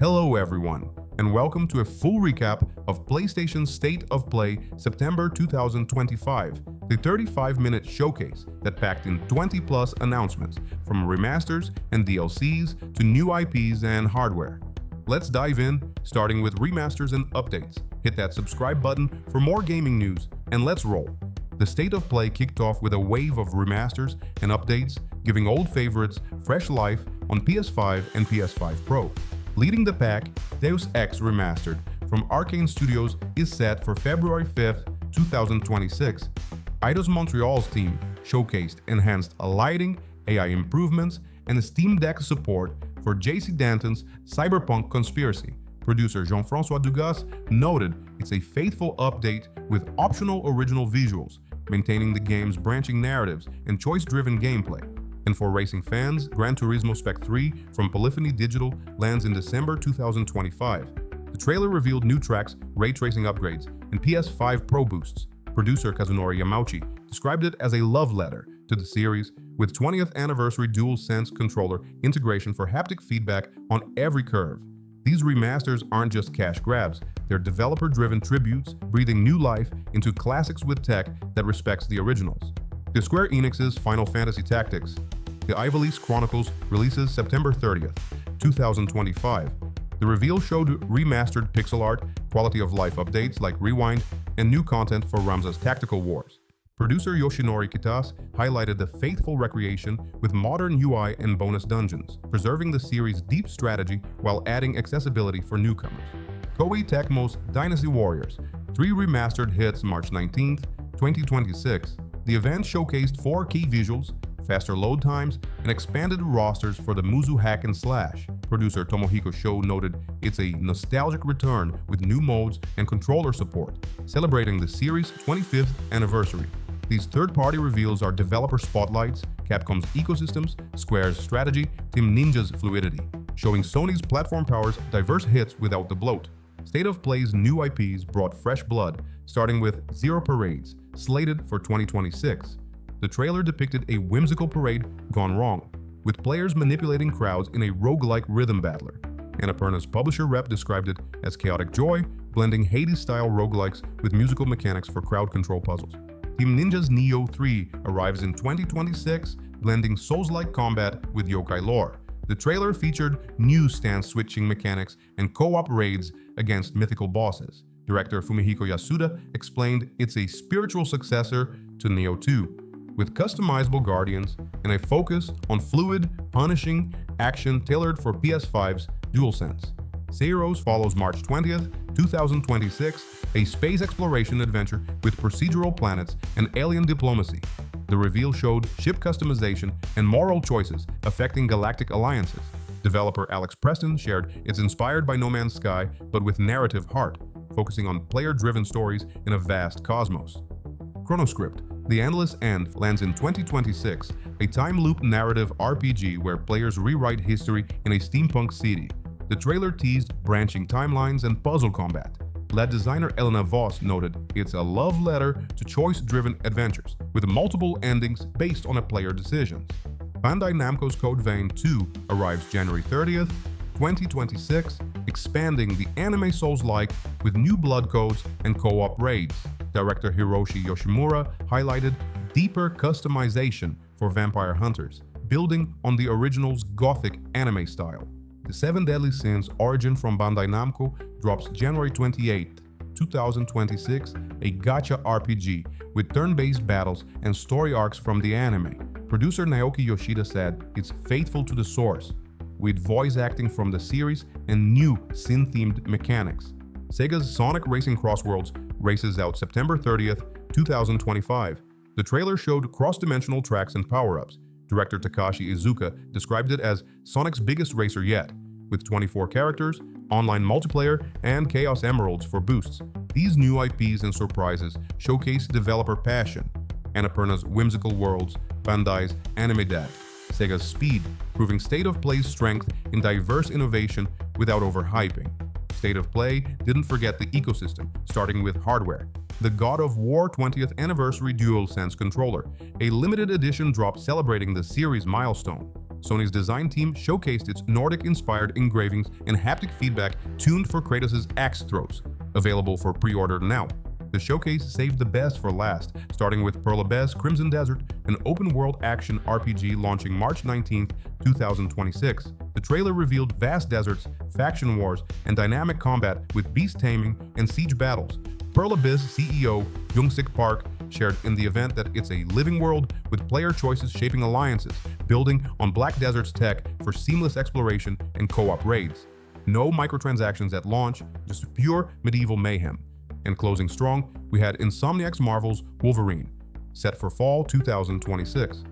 Hello everyone, and welcome to a full recap of PlayStation's State of Play September 2025, the 35-minute showcase that packed in 20-plus announcements, from remasters and DLCs to new IPs and hardware. Let's dive in, starting with remasters and updates. Hit that subscribe button for more gaming news, and let's roll. The State of Play kicked off with a wave of remasters and updates, giving old favorites fresh life on PS5 and PS5 Pro. Leading the pack, Deus Ex Remastered from Arcane Studios is set for February 5th, 2026. Eidos Montreal's team showcased enhanced lighting, AI improvements, and Steam Deck support for JC Danton's Cyberpunk Conspiracy. Producer Jean-François Dugas noted it's a faithful update with optional original visuals, maintaining the game's branching narratives and choice-driven gameplay. And for racing fans, Gran Turismo Spec 3 from Polyphony Digital lands in December 2025. The trailer revealed new tracks, ray tracing upgrades, and PS5 Pro boosts. Producer Kazunori Yamauchi described it as a love letter to the series, with 20th anniversary DualSense controller integration for haptic feedback on every curve. These remasters aren't just cash grabs, they're developer-driven tributes, breathing new life into classics with tech that respects the originals. The Square Enix's Final Fantasy Tactics, the Ivalice Chronicles releases September 30th, 2025. The reveal showed remastered pixel art, quality of life updates like Rewind, and new content for Ramza's Tactical Wars. Producer Yoshinori Kitase highlighted the faithful recreation with modern UI and bonus dungeons, preserving the series' deep strategy while adding accessibility for newcomers. Koei Tecmo's Dynasty Warriors, 3 remastered hits March 19th, 2026. The event showcased 4 key visuals, faster load times, and expanded rosters for the Muzu hack and slash. Producer Tomohiko Sho noted it's a nostalgic return with new modes and controller support, celebrating the series' 25th anniversary. These third-party reveals are developer spotlights, Capcom's ecosystems, Square's strategy, Team Ninja's fluidity, showing Sony's platform power's diverse hits without the bloat. State of Play's new IPs brought fresh blood, starting with Zero Parades, slated for 2026. The trailer depicted a whimsical parade gone wrong, with players manipulating crowds in a roguelike rhythm battler. Annapurna's publisher rep described it as chaotic joy, blending Hades-style roguelikes with musical mechanics for crowd control puzzles. Team Ninja's Neo 3 arrives in 2026, blending Souls-like combat with yokai lore. The trailer featured new stance-switching mechanics and co-op raids against mythical bosses. Director Fumihiko Yasuda explained it's a spiritual successor to Neo 2, with customizable guardians and a focus on fluid, punishing action tailored for PS5's DualSense. Seiros follows March 20th, 2026, a space exploration adventure with procedural planets and alien diplomacy. The reveal showed ship customization and moral choices affecting galactic alliances. Developer Alex Preston shared it's inspired by No Man's Sky, but with narrative heart, focusing on player-driven stories in a vast cosmos. Chronoscript, The Endless End lands in 2026, a time loop narrative RPG where players rewrite history in a steampunk city. The trailer teased branching timelines and puzzle combat. Lead designer Elena Voss noted it's a love letter to choice-driven adventures, with multiple endings based on a player decisions. Bandai Namco's Code Vein 2 arrives January 30th, 2026, expanding the anime Souls-like with new blood codes and co-op raids. Director Hiroshi Yoshimura highlighted deeper customization for vampire hunters, building on the original's gothic anime style. The 7 Deadly Sins Origin from Bandai Namco drops January 28, 2026, a gacha RPG with turn-based battles and story arcs from the anime. Producer Naoki Yoshida said it's faithful to the source, with voice acting from the series and new sin-themed mechanics. Sega's Sonic Racing Crossworlds races out September 30th, 2025. The trailer showed cross-dimensional tracks and power-ups. Director Takashi Iizuka described it as Sonic's biggest racer yet, with 24 characters, online multiplayer, and Chaos Emeralds for boosts. These new IPs and surprises showcase developer passion. Annapurna's whimsical worlds, Bandai's Anime Dad, Sega's speed, proving State of Play's strength in diverse innovation without overhyping. State of Play didn't forget the ecosystem, starting with hardware. The God of War 20th Anniversary DualSense controller, a limited edition drop celebrating the series milestone. Sony's design team showcased its Nordic-inspired engravings and haptic feedback tuned for Kratos' axe throws, available for pre-order now. The showcase saved the best for last, starting with Pearl Abyss Crimson Desert, an open-world action RPG launching March 19, 2026. The trailer revealed vast deserts, faction wars, and dynamic combat with beast taming and siege battles. Pearl Abyss CEO Young-Sik Park shared in the event that it's a living world with player choices shaping alliances, building on Black Desert's tech for seamless exploration and co-op raids. No microtransactions at launch, just pure medieval mayhem. And closing strong, we had Insomniac's Marvel's Wolverine, set for fall 2026.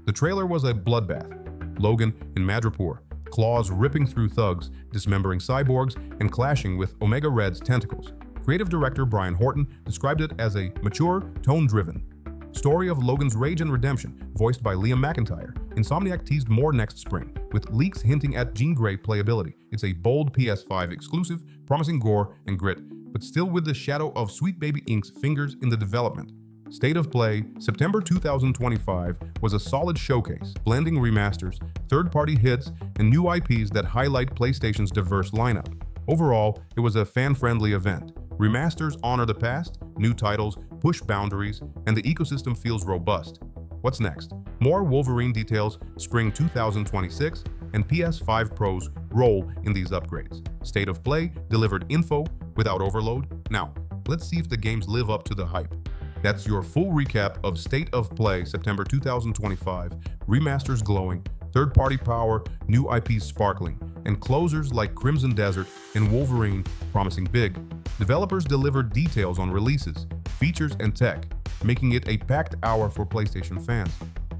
The trailer was a bloodbath. Logan in Madripoor, claws ripping through thugs, dismembering cyborgs, and clashing with Omega Red's tentacles. Creative director Brian Horton described it as a mature, tone-driven story of Logan's rage and redemption, voiced by Liam McIntyre. Insomniac teased more next spring, with leaks hinting at Jean Grey playability. It's a bold PS5 exclusive, promising gore and grit, but still with the shadow of Sweet Baby Inc.'s fingers in the development. State of Play, September 2025, was a solid showcase, blending remasters, third-party hits, and new IPs that highlight PlayStation's diverse lineup. Overall, it was a fan-friendly event. Remasters honor the past, new titles push boundaries, and the ecosystem feels robust. What's next? More Wolverine details spring 2026, and PS5 Pro's role in these upgrades. State of Play delivered info without overload. Now, let's see if the games live up to the hype. That's your full recap of State of Play September 2025, remasters glowing, third-party power, new IPs sparkling, and closers like Crimson Desert and Wolverine promising big. Developers delivered details on releases, features, and tech, making it a packed hour for PlayStation fans.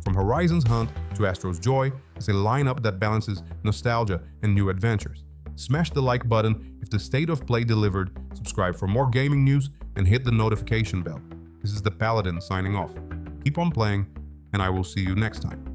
From Horizon's Hunt to Astro's Joy, it's a lineup that balances nostalgia and new adventures. Smash the like button if the State of Play delivered, subscribe for more gaming news, and hit the notification bell. This is the Paladin signing off. Keep on playing, and I will see you next time.